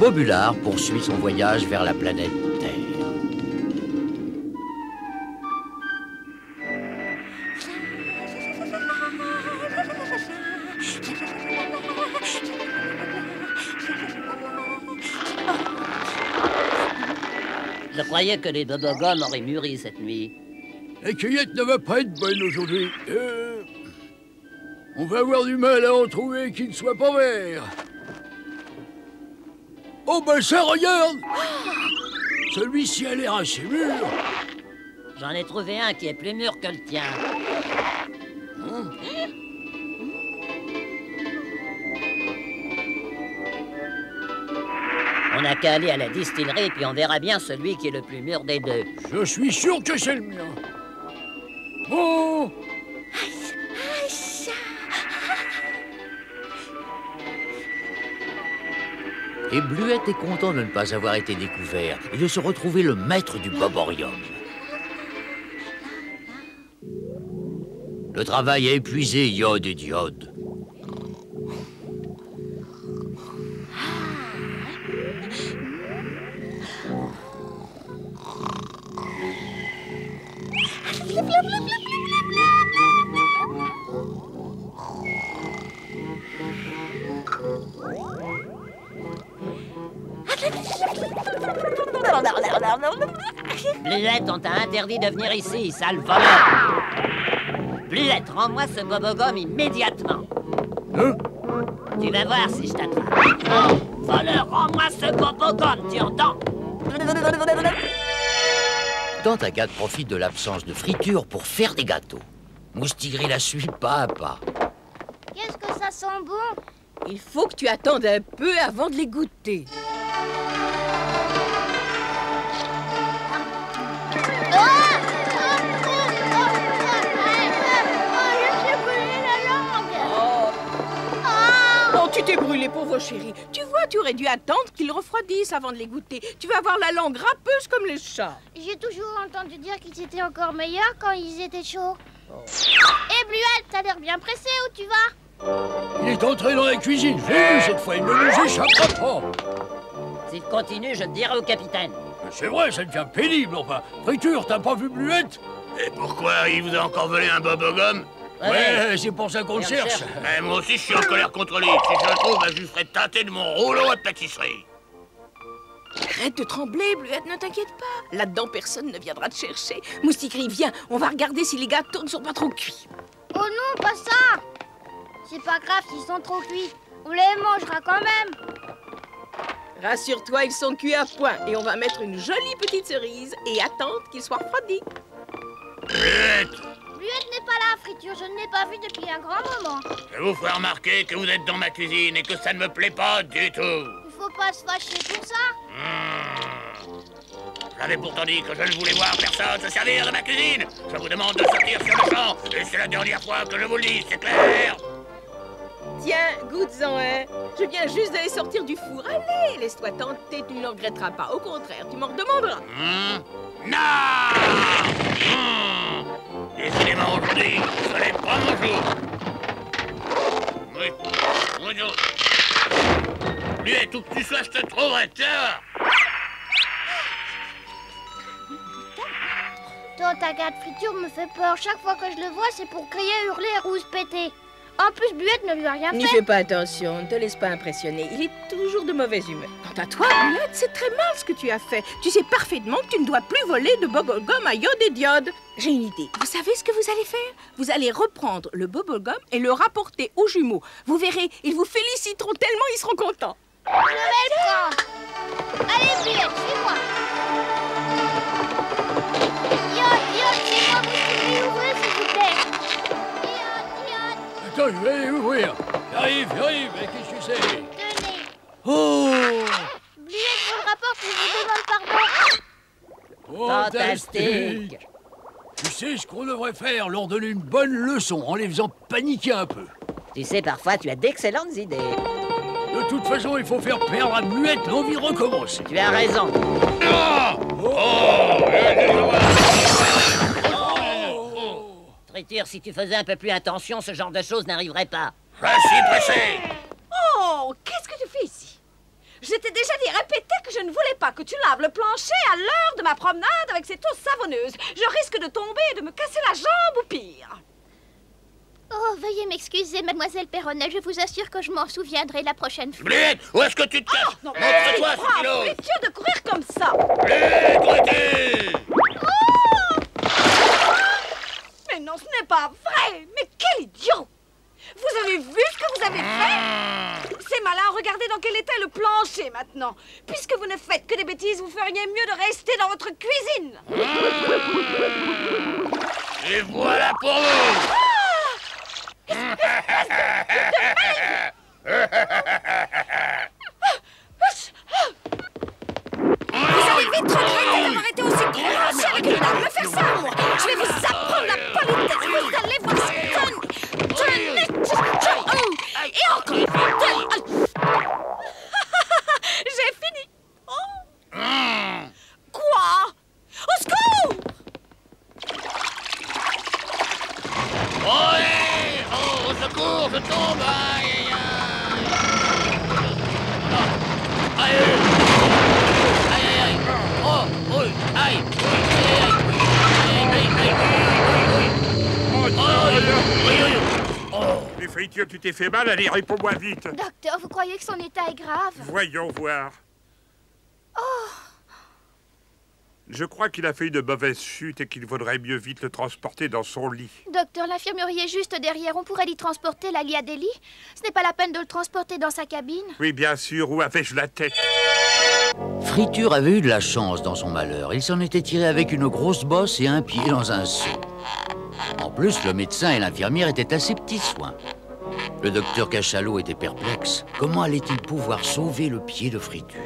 Bobulard poursuit son voyage vers la planète Terre. Je croyais que les bobogums auraient mûri cette nuit. La cueillette ne va pas être bonne aujourd'hui. On va avoir du mal à en trouver qui ne soit pas vert. Oh ben ça, regarde! Celui-ci a l'air assez mûr. J'en ai trouvé un qui est plus mûr que le tien. On n'a qu'à aller à la distillerie, puis on verra bien celui qui est le plus mûr des deux. Je suis sûr que c'est le mien. Oh! Et Bluette est content de ne pas avoir été découvert et de se retrouver le maître du Boborium. Le travail a épuisé Iode et Diode. Bluette, on t'a interdit de venir ici, sale voleur. Bluette, rends-moi ce bobogum immédiatement. Hein? Tu vas voir si je t'attrape. Voleur, rends-moi ce bobogum, tu entends? Tante Agathe profite de l'absence de friture pour faire des gâteaux. Moustigris la suit pas à pas. Qu'est-ce que ça sent bon? Il faut que tu attendes un peu avant de les goûter. Tu t'es brûlé, pauvre chérie. Tu vois, tu aurais dû attendre qu'ils refroidissent avant de les goûter. Tu vas avoir la langue râpeuse comme les chats. J'ai toujours entendu dire qu'ils étaient encore meilleurs quand ils étaient chauds. Et Bluette, t'as l'air bien pressé, où tu vas? Il est entré dans la cuisine. J'ai vu cette fois, il ne nous échappera pas. S'il continue, je te dirai au capitaine. C'est vrai, ça devient pénible, enfin. Friture, t'as pas vu Bluette? Et pourquoi il vous a encore volé un bobogum? Ouais, c'est pour ça qu'on le cherche. Moi aussi, je suis en colère contre lui. Si je le trouve, je lui ferai tâter de mon rouleau à pâtisserie. Arrête de trembler, Bluette, ne t'inquiète pas. Là-dedans, personne ne viendra te chercher. Moustigris, viens, on va regarder si les gâteaux ne sont pas trop cuits. Oh non, pas ça! C'est pas grave s'ils sont trop cuits. On les mangera quand même. Rassure-toi, ils sont cuits à point. Et on va mettre une jolie petite cerise et attendre qu'ils soient refroidis. Bluette! Bluette n'est pas là, Friture. Je ne l'ai pas vue depuis un grand moment. Je vous ferai remarquer que vous êtes dans ma cuisine et que ça ne me plaît pas du tout. Il faut pas se fâcher pour ça. J'avais pourtant dit que je ne voulais voir personne se servir de ma cuisine. Je vous demande de sortir sur le champ. Et c'est la dernière fois que je vous le dis, c'est clair? Tiens, goûte-en un. Je viens juste d'aller sortir du four. Allez, laisse-toi tenter, tu ne le regretteras pas. Au contraire, tu m'en redemanderas. Non! Décidément, aujourd'hui, ce n'est pas mon jour. Oui, Bluette, où que tu sois, je te trouverai, tiens! Tante Agathe, Friture me fait peur. Chaque fois que je le vois, c'est pour crier, hurler et rousse péter. En plus, Bluette ne lui a rien N'y fait. fais pas attention, ne te laisse pas impressionner. Il est toujours de mauvaise humeur. Quant à toi, Bluette, c'est très mal ce que tu as fait. Tu sais parfaitement que tu ne dois plus voler de bubblegum à Iode et Diode. J'ai une idée. Vous savez ce que vous allez faire? Vous allez reprendre le bubblegum et le rapporter aux jumeaux. Vous verrez, ils vous féliciteront tellement, ils seront contents. Je vais le prendre. Allez, Bluette, suis-moi. Iode, c'est moi, vous pouvez ouvrir, s'il vous plaît. Iode. Attends, je vais aller ouvrir. J'arrive, mais qu'est-ce que c'est? Tenez. Oh! Bluette vous le rapporte, je vous demande pardon. Fantastique. Tu sais ce qu'on devrait faire? Leur donner une bonne leçon en les faisant paniquer un peu. Tu sais, parfois, tu as d'excellentes idées. De toute façon, il faut faire perdre à Bluette l'envie de recommencer. Tu as raison. Friture, si tu faisais un peu plus attention, ce genre de choses n'arriverait pas. Je suis pressé. Oh, qu'est-ce que tu fais ici? Je t'ai déjà dit, répété que je ne voulais pas que tu laves le plancher à l'heure de ma promenade avec cette eau savonneuse. Je risque de tomber et de me casser la jambe ou pire. Oh, veuillez m'excuser, mademoiselle Péronnelle. Je vous assure que je m'en souviendrai la prochaine fois. Bluette, où est-ce que tu te caches? Non, Montre-toi, c'est ce kilo. Friture de courir comme ça. Bluette, où Mais non, ce n'est pas vrai. Mais quel idiot! Vous avez vu ce que vous avez fait? C'est malin, regardez dans quel état est le plancher maintenant. Puisque vous ne faites que des bêtises, vous feriez mieux de rester dans votre cuisine. Et voilà pour vous. Vous allez vite regretter d'avoir été aussi grossier avec une dame. Me faire ça à moi. Je vais vous apprendre la politesse. Vous allez voir ça. Et encore. J'ai fini. Quoi? Au secours! Oh, au secours, je tombe. Aïe, aïe, aïe, aïe. Oh, oui, aïe. Les fritures, tu t'es fait mal, allez, réponds-moi vite. Docteur, vous croyez que son état est grave? Voyons voir. Je crois qu'il a fait une mauvaise chute et qu'il vaudrait mieux vite le transporter dans son lit. Docteur, l'infirmerie est juste derrière. On pourrait l'y transporter, la lie à des lits. Ce n'est pas la peine de le transporter dans sa cabine. Oui, bien sûr, où avais-je la tête? Friture avait eu de la chance dans son malheur. Il s'en était tiré avec une grosse bosse et un pied dans un seau. En plus, le médecin et l'infirmière étaient à ses petits soins. Le docteur Cachalot était perplexe. Comment allait-il pouvoir sauver le pied de Friture?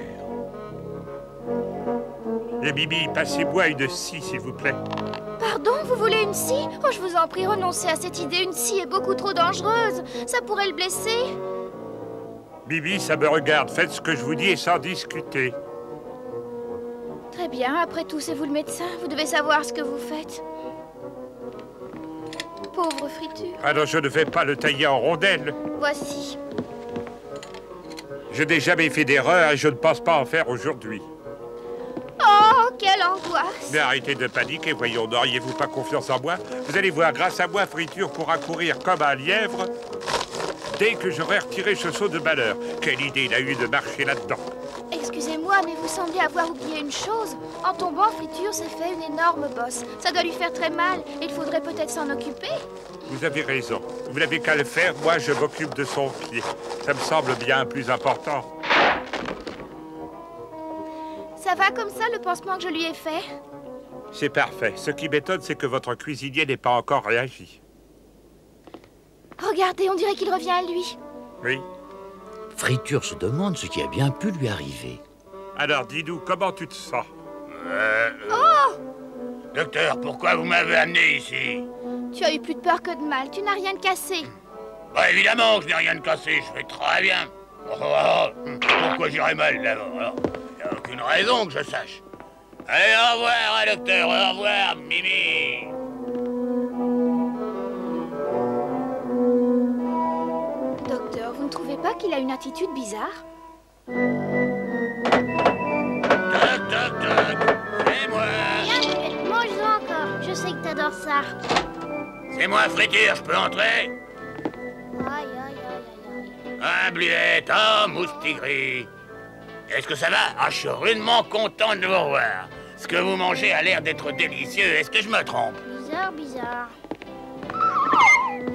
Et Bibi, passez-moi une scie, s'il vous plaît. Pardon, vous voulez une scie? Oh, je vous en prie, renoncez à cette idée. Une scie est beaucoup trop dangereuse. Ça pourrait le blesser. Bibi, ça me regarde. Faites ce que je vous dis et sans discuter. Très bien, après tout, c'est vous le médecin. Vous devez savoir ce que vous faites. Pauvre Friture. Alors je ne vais pas le tailler en rondelles. Voici. Je n'ai jamais fait d'erreur et je ne pense pas en faire aujourd'hui. Oh, quelle angoisse! Mais arrêtez de paniquer, voyons, n'auriez-vous pas confiance en moi? Vous allez voir, grâce à moi, Friture pourra courir comme un lièvre dès que j'aurai retiré ce seau de malheur. Quelle idée il a eu de marcher là-dedans! Excusez-moi, mais vous semblez avoir oublié une chose. En tombant, Friture s'est fait une énorme bosse. Ça doit lui faire très mal. Il faudrait peut-être s'en occuper. Vous avez raison. Vous n'avez qu'à le faire, moi je m'occupe de son pied. Ça me semble bien plus important. Ça va comme ça, le pansement que je lui ai fait? C'est parfait. Ce qui m'étonne, c'est que votre cuisinier n'ait pas encore réagi. Regardez, on dirait qu'il revient à lui. Oui. Friture se demande ce qui a bien pu lui arriver. Alors, dis-nous, comment tu te sens? Docteur, pourquoi vous m'avez amené ici? Tu as eu plus de peur que de mal. Tu n'as rien de cassé. Bah, évidemment que je n'ai rien de cassé, je vais très bien. Pourquoi j'irais mal d'abord? Il n'y a aucune raison que je sache. Allez, au revoir, hein, docteur, au revoir, Mimi. Docteur, vous ne trouvez pas qu'il a une attitude bizarre? Toc, toc, toc, c'est moi. Viens, mange-en encore. Je sais que t'adores ça. C'est moi, Friture, je peux entrer? Aïe, aïe, aïe, aïe, aïe. Ah, Bluette, ah, Moustigris. Est-ce que ça va? Ah, je suis rudement content de vous revoir. Ce que vous mangez a l'air d'être délicieux. Est-ce que je me trompe? Bizarre, bizarre.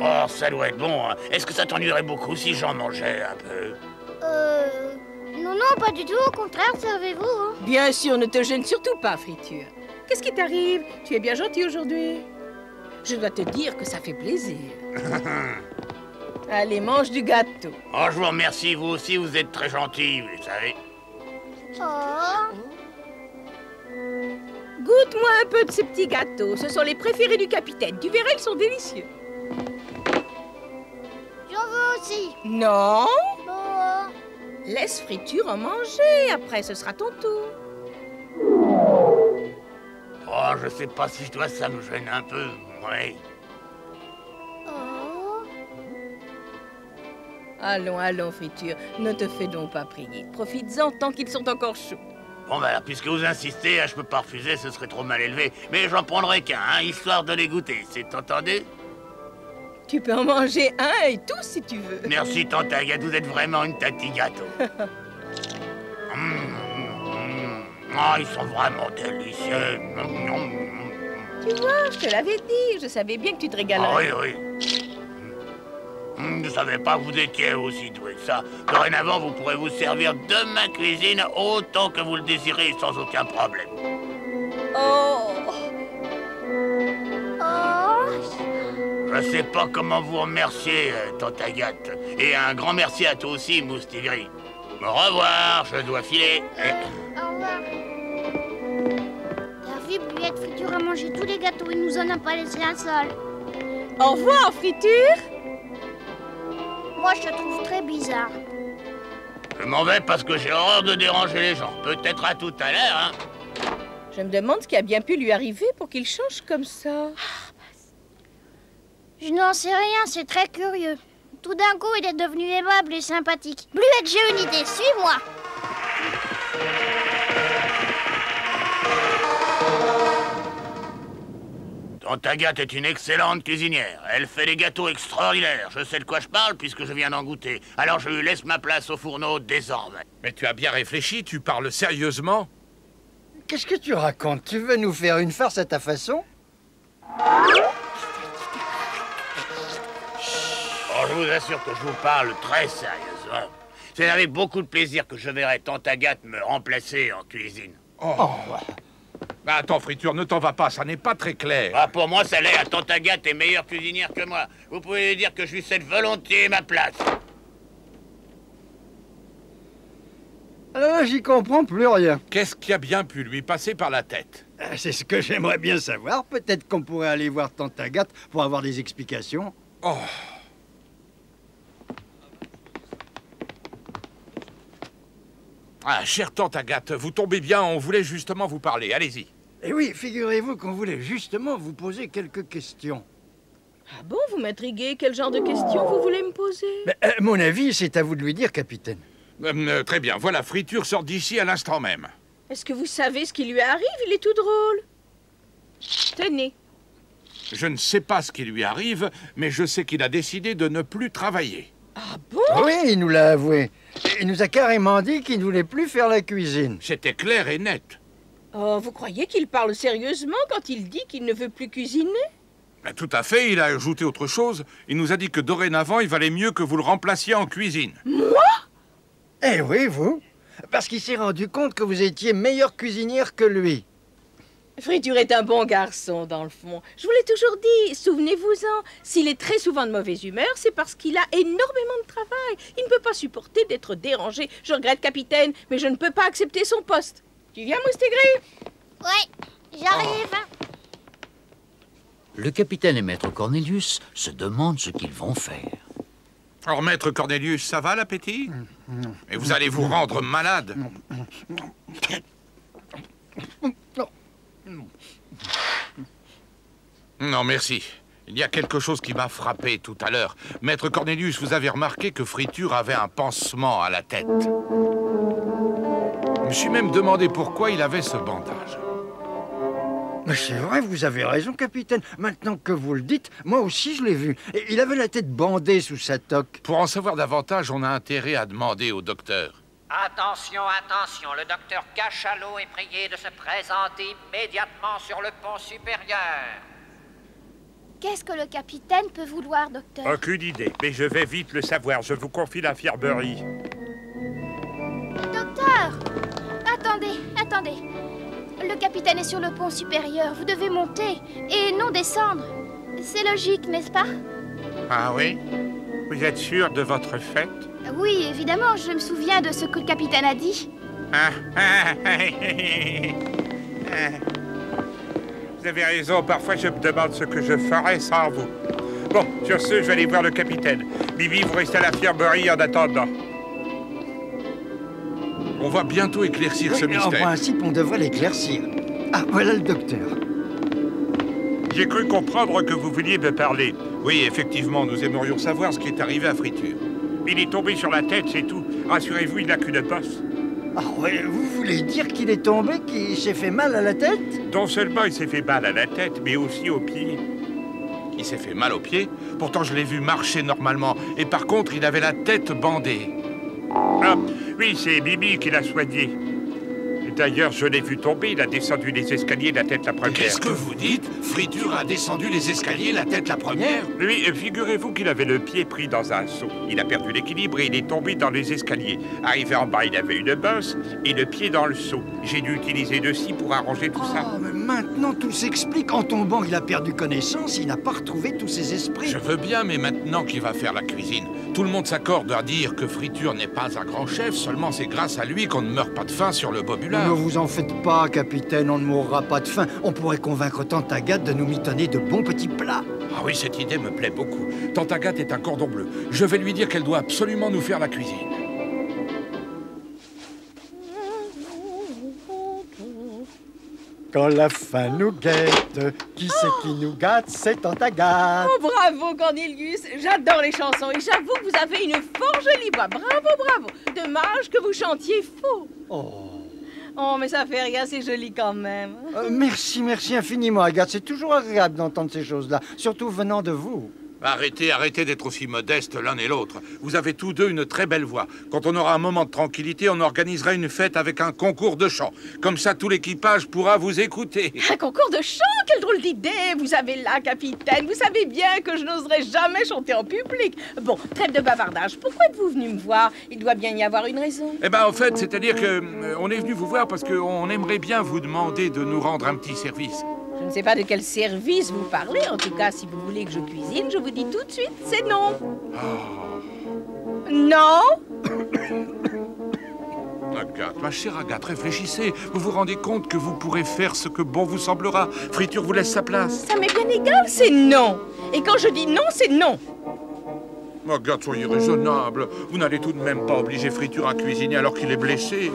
Oh, ça doit être bon, hein. Est-ce que ça t'ennuierait beaucoup si j'en mangeais un peu? Non, non, pas du tout. Au contraire, servez-vous. Hein. Bien sûr, ne te gêne surtout pas, Friture. Qu'est-ce qui t'arrive? Tu es bien gentil aujourd'hui. Je dois te dire que ça fait plaisir. Allez, mange du gâteau. Oh, je vous remercie, vous aussi, vous êtes très gentil, vous savez. Oh. Goûte-moi un peu de ces petits gâteaux. Ce sont les préférés du capitaine. Tu verras, ils sont délicieux. J'en veux aussi. Non, Bon. laisse Friture en manger. Après, ce sera ton tour. Oh, je sais pas si toi, ça me gêne un peu, oui. Oh. Allons, allons, Friture, ne te fais donc pas prier. Profites-en tant qu'ils sont encore chauds. Bon, bah, puisque vous insistez, je peux pas refuser, ce serait trop mal élevé. Mais j'en prendrai qu'un, histoire de les goûter, c'est entendu? Tu peux en manger un et tout si tu veux. Merci, tante Agathe, vous êtes vraiment une tati gâteau. Ah, ils sont vraiment délicieux. Tu vois, je te l'avais dit, je savais bien que tu te régalerais. Ah, oui, oui. Je ne savais pas que vous étiez aussi doué que ça. Dorénavant, vous pourrez vous servir de ma cuisine autant que vous le désirez, sans aucun problème. Oh! Je sais pas comment vous remercier, tante Agathe. Et un grand merci à toi aussi, Moustigris. Au revoir, je dois filer. Au revoir. T'as vu, Bluette, Friture a mangé tous les gâteaux, il nous en a pas laissé un seul. Au revoir, Friture! Moi, je te trouve très bizarre. Je m'en vais parce que j'ai horreur de déranger les gens. Peut-être à tout à l'heure, hein. Je me demande ce qui a bien pu lui arriver pour qu'il change comme ça. Je n'en sais rien, c'est très curieux. Tout d'un coup, il est devenu aimable et sympathique. Bluette, j'ai une idée, suis-moi. Tante Agathe est une excellente cuisinière. Elle fait des gâteaux extraordinaires. Je sais de quoi je parle puisque je viens d'en goûter. Alors je lui laisse ma place au fourneau désormais. Mais tu as bien réfléchi, tu parles sérieusement? Qu'est-ce que tu racontes? Tu veux nous faire une farce à ta façon? Oh, je vous assure que je vous parle très sérieusement. C'est avec beaucoup de plaisir que je verrai tante Agathe me remplacer en cuisine. Bah, attends, Friture, ne t'en va pas, ça n'est pas très clair. Ah, pour moi, ça l'est. Tante Agathe est meilleure cuisinière que moi. Vous pouvez lui dire que je lui cède volontiers ma place. J'y comprends plus rien. Qu'est-ce qui a bien pu lui passer par la tête? C'est ce que j'aimerais bien savoir. Peut-être qu'on pourrait aller voir tante Agathe pour avoir des explications. Oh. Ah, chère tante Agathe, vous tombez bien, on voulait justement vous parler, allez-y. Eh oui, figurez-vous qu'on voulait justement vous poser quelques questions. Ah bon, vous m'intriguez. Quel genre de questions vous voulez me poser? Mon avis, c'est à vous de lui dire, capitaine. Très bien, voilà, Friture sort d'ici à l'instant même. Est-ce que vous savez ce qui lui arrive? Il est tout drôle. Tenez. Je ne sais pas ce qui lui arrive, mais je sais qu'il a décidé de ne plus travailler. Ah bon? Oui, il nous l'a avoué. Il nous a carrément dit qu'il ne voulait plus faire la cuisine. C'était clair et net. Oh, vous croyez qu'il parle sérieusement quand il dit qu'il ne veut plus cuisiner? Ben, tout à fait, il a ajouté autre chose. Il nous a dit que dorénavant, il valait mieux que vous le remplaciez en cuisine. Moi? Eh oui, vous. Parce qu'il s'est rendu compte que vous étiez meilleure cuisinière que lui. Friture est un bon garçon, dans le fond. Je vous l'ai toujours dit, souvenez-vous-en. S'il est très souvent de mauvaise humeur, c'est parce qu'il a énormément de travail. Il ne peut pas supporter d'être dérangé. Je regrette, capitaine, mais je ne peux pas accepter son poste. Tu viens, Moustigris? Oui, j'arrive. Le capitaine et maître Cornelius se demandent ce qu'ils vont faire. Alors, maître Cornelius, ça va l'appétit? Et vous allez vous rendre malade. Non, merci. Il y a quelque chose qui m'a frappé tout à l'heure. Maître Cornelius, vous avez remarqué que Friture avait un pansement à la tête. Je me suis même demandé pourquoi il avait ce bandage. Mais c'est vrai, vous avez raison, capitaine. Maintenant que vous le dites, moi aussi je l'ai vu. Et il avait la tête bandée sous sa toque. Pour en savoir davantage, on a intérêt à demander au docteur. Attention, attention, le docteur Cachalot est prié de se présenter immédiatement sur le pont supérieur. Qu'est-ce que le capitaine peut vouloir, docteur? Aucune idée, mais je vais vite le savoir. Je vous confie l'infirmerie. Docteur! Attendez. Le capitaine est sur le pont supérieur. Vous devez monter et non descendre. C'est logique, n'est-ce pas? Ah oui? Vous êtes sûr de votre fait? Oui, évidemment, je me souviens de ce que le capitaine a dit. Vous avez raison, parfois je me demande ce que je ferais sans vous. Bon, sur ce, je vais aller voir le capitaine. Bibi, vous restez à l'infirmerie en attendant. On va bientôt éclaircir ce mystère. En principe, on devrait l'éclaircir. Ah, voilà le docteur. J'ai cru comprendre que vous vouliez me parler. Oui, effectivement, nous aimerions savoir ce qui est arrivé à Friture. Il est tombé sur la tête, c'est tout. Rassurez-vous, il n'a qu'une bosse. Ah ouais, vous voulez dire qu'il est tombé, qu'il s'est fait mal à la tête? Non seulement il s'est fait mal à la tête, mais aussi aux pieds. Il s'est fait mal aux pieds. Pourtant, je l'ai vu marcher normalement. Et par contre, il avait la tête bandée. Ah, oui, c'est Bibi qui l'a soigné. D'ailleurs, je l'ai vu tomber, il a descendu les escaliers la tête la première. Qu'est-ce que vous dites? Friture a descendu les escaliers la tête la première? Oui, figurez-vous qu'il avait le pied pris dans un seau. Il a perdu l'équilibre et il est tombé dans les escaliers. Arrivé en bas, il avait une bosse et le pied dans le seau. J'ai dû utiliser de scie pour arranger tout ça. Mais maintenant, tout s'explique. En tombant, il a perdu connaissance, il n'a pas retrouvé tous ses esprits. Je veux bien, mais maintenant qu'il va faire la cuisine, tout le monde s'accorde à dire que Friture n'est pas un grand chef, seulement c'est grâce à lui qu'on ne meurt pas de faim sur le Bobulard. Ne vous en faites pas, capitaine, on ne mourra pas de faim. On pourrait convaincre Tante Agathe de nous mitonner de bons petits plats. Ah oui, cette idée me plaît beaucoup. Tante Agathe est un cordon bleu. Je vais lui dire qu'elle doit absolument nous faire la cuisine. Quand la faim nous guette, qui c'est qui nous gâte? C'est Tante Agathe. Oh, bravo, Cornelius. J'adore les chansons et j'avoue que vous avez une fort jolie voix. Bravo, bravo. Dommage que vous chantiez faux. Oh, mais ça fait rien, c'est joli quand même. Merci infiniment, Agathe. C'est toujours agréable d'entendre ces choses-là, surtout venant de vous. Arrêtez d'être aussi modestes l'un et l'autre. Vous avez tous deux une très belle voix. Quand on aura un moment de tranquillité, on organisera une fête avec un concours de chant. Comme ça, tout l'équipage pourra vous écouter. Un concours de chant? Quelle drôle d'idée vous avez là, capitaine. Vous savez bien que je n'oserais jamais chanter en public. Bon, trêve de bavardage. Pourquoi êtes-vous venu me voir? Il doit bien y avoir une raison. Eh ben, en fait, c'est-à-dire que on est venu vous voir parce qu'on aimerait bien vous demander de nous rendre un petit service. Je ne sais pas de quel service vous parlez. En tout cas, si vous voulez que je cuisine, je vous dis tout de suite, c'est non. Non? Agathe, ma chère Agathe, réfléchissez. Vous vous rendez compte que vous pourrez faire ce que bon vous semblera. Friture vous laisse sa place. Ça m'est bien égal, c'est non. Et quand je dis non, c'est non. Agathe, soyez raisonnable. Vous n'allez tout de même pas obliger Friture à cuisiner alors qu'il est blessé.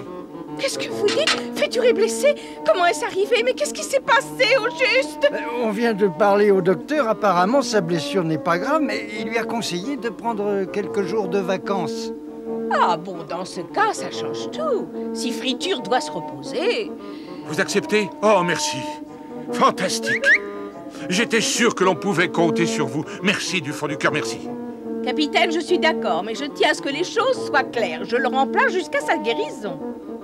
Qu'est-ce que vous dites? Friture est blessé? Comment est-ce arrivé? Mais qu'est-ce qui s'est passé au juste? On vient de parler au docteur. Apparemment, sa blessure n'est pas grave, mais il lui a conseillé de prendre quelques jours de vacances. Ah bon, dans ce cas, ça change tout. Si Friture doit se reposer... Vous acceptez? Oh, merci. Fantastique. J'étais sûr que l'on pouvait compter sur vous. Merci du fond du cœur, merci. Capitaine, je suis d'accord, mais je tiens à ce que les choses soient claires. Je le remplace jusqu'à sa guérison.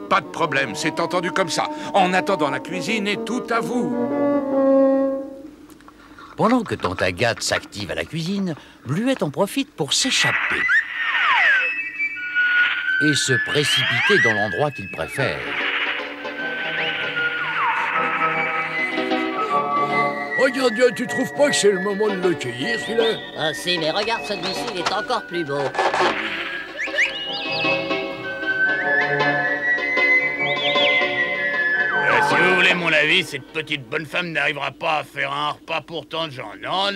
Pas de problème, c'est entendu comme ça. En attendant, la cuisine est tout à vous. Pendant que Tante Agathe s'active à la cuisine, Bluette en profite pour s'échapper et se précipiter dans l'endroit qu'il préfère. Regarde bien, tu trouves pas que c'est le moment de le cueillir, celui-là? Ah si, mais regarde celui-ci, il est encore plus beau. Si vous voulez mon avis, cette petite bonne femme n'arrivera pas à faire un repas pour tant de gens. Non.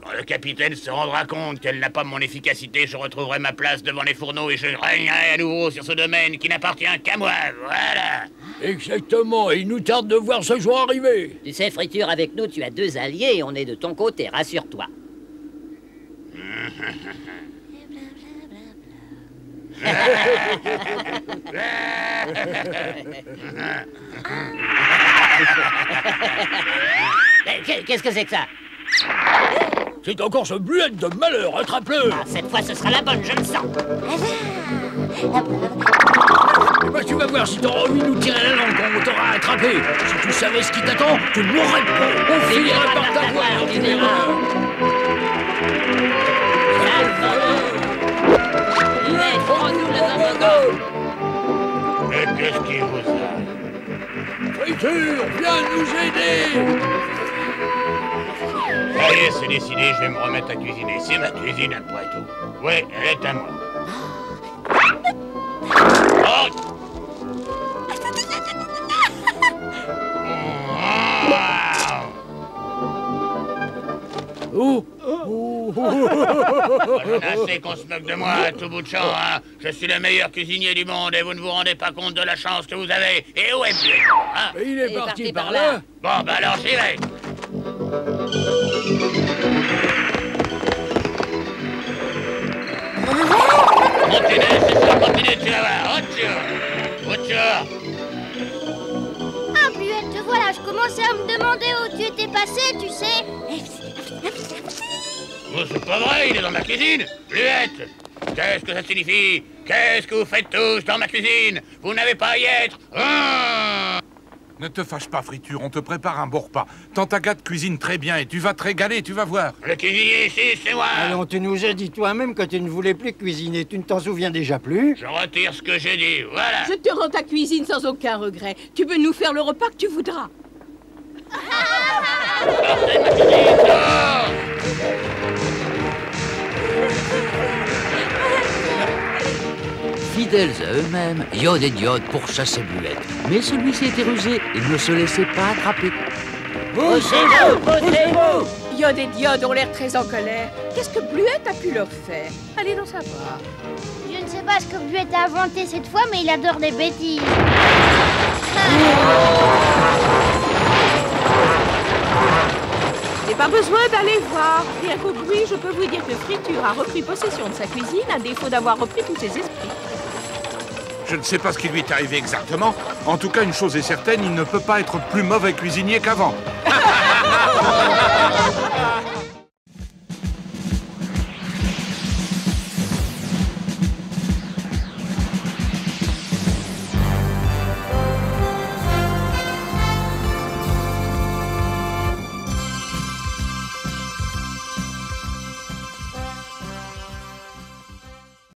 Quand le capitaine se rendra compte qu'elle n'a pas mon efficacité, je retrouverai ma place devant les fourneaux et je régnerai à nouveau sur ce domaine qui n'appartient qu'à moi. Voilà. Exactement, il nous tarde de voir ce jour arriver. Tu sais, Friture, avec nous, tu as deux alliés et on est de ton côté, rassure-toi. Qu'est-ce que c'est que ça? C'est encore ce Bluette de malheur, attrape-le. Ah, cette fois, ce sera la bonne, je le sens. Eh ben, tu vas voir, si t'auras envie de nous tirer la langue quand on t'aura attrapé. Si tu savais ce qui t'attend, tu ne mourrais pas. On finira par t'avoir, tu verras. Et qu'est-ce qui vous a? Friture, viens nous aider. Ça y est, c'est décidé, je vais me remettre à cuisiner. C'est ma cuisine après tout. Oui, elle est à moi. Oh. J'en ai assez qu'on se moque de moi à tout bout de champ, hein. Je suis le meilleur cuisinier du monde et vous ne vous rendez pas compte de la chance que vous avez. Et où est Bluette, hein? Il est parti par là. Bon, bah alors j'y vais. Continue, c'est ça, continue, tu vas voir. Ah, Bluette, te voilà, je commençais à me demander où tu étais passé, tu sais. Oh, c'est pas vrai, il est dans ma cuisine. Bluette, qu'est-ce que ça signifie? Qu'est-ce que vous faites tous dans ma cuisine? Vous n'avez pas à y être. Ne te fâche pas, Friture, on te prépare un bon repas. Tante Agathe cuisine très bien et tu vas te régaler, tu vas voir. Le cuisinier ici, c'est moi. Allons, tu nous as dit toi-même que tu ne voulais plus cuisiner. Tu ne t'en souviens déjà plus? Je retire ce que j'ai dit, voilà. Je te rends ta cuisine sans aucun regret. Tu peux nous faire le repas que tu voudras. Sortez de ma cuisine, dehors. Fidèles à eux-mêmes, Yod et Diode pourchassaient Bluette. Mais celui-ci était rusé et ne se laissait pas attraper. Poussez-vous, poussez-vous! Yod et Diode ont l'air très en colère. Qu'est-ce que Bluette a pu leur faire? Allez donc savoir. Je ne sais pas ce que Bluette a inventé cette fois, mais il adore des bêtises. J'ai pas besoin d'aller voir. Rien qu'au bruit, je peux vous dire que Friture a repris possession de sa cuisine à défaut d'avoir repris tous ses esprits. Je ne sais pas ce qui lui est arrivé exactement. En tout cas, une chose est certaine, il ne peut pas être plus mauvais cuisinier qu'avant.